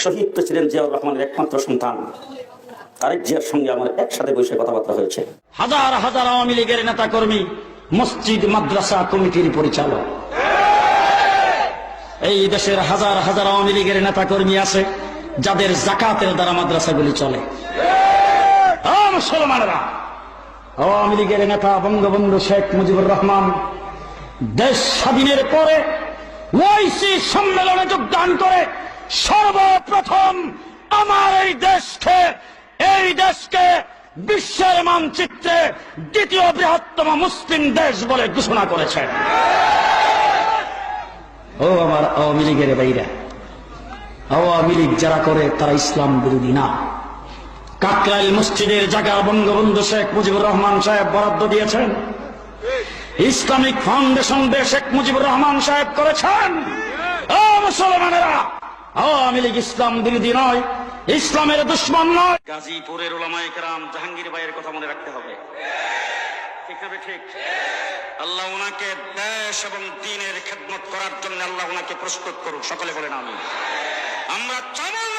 শহীদ president Ziaur রহমানের একমাত্র সন্তান তারেক জিয়ার সঙ্গে আমার একসাথে বসে কথাবার্তা হয়েছে। হাজার হাজার আওয়ামী লীগের নেতা কর্মী, মসজিদ মাদ্রাসা কমিটির পরিচালক, এই দেশের হাজার হাজার আওয়ামী লীগের নেতা কর্মী আছে যাদের যাকাতের দ্বারা মাদ্রাসাগুলি চলে। মুসলমানেরা, আওয়ামী লীগের নেতা বঙ্গবন্ধু শেখ মুজিবুর রহমান দেশ স্বাধীনের পরে ওআইসি সম্মেলনে যোগদান করে সর্বপ্রথম আমার এই দেশকে বিশ্বের মানচিত্রে দ্বিতীয় বৃহত্তম মুসলিম দেশ বলে ঘোষণা করেছেন। ও আমার আওয়ামী লীগের বাইরা, আওয়ামী লীগ যারা করে তারা ইসলাম বিরোধী না। কাকরাইল মসজিদের জায়গা বঙ্গবন্ধু শেখ মুজিবুর রহমান সাহেব বরাদ্দ দিয়েছেন, ইসলামিক ফাউন্ডেশন দিয়ে শেখ মুজিবুর রহমান সাহেব করেছেন। ও মুসলমানেরা, আওয়ামী লীগ ইসলাম বিরোধী নয়, ইসলামের দুশ্মন নয়। গাজীপুরের উলামায়ে কেরাম জাহাঙ্গীর ভাইয়ের কথা মনে রাখতে হবে, ঠিক না? ঠিক। আল্লাহ ওনাকে দেশ এবং দ্বীনের খেদমত করার জন্য আল্লাহ ওনাকে প্রস্তুত করুক। সকলে বলেন আমিন। আমরা চাই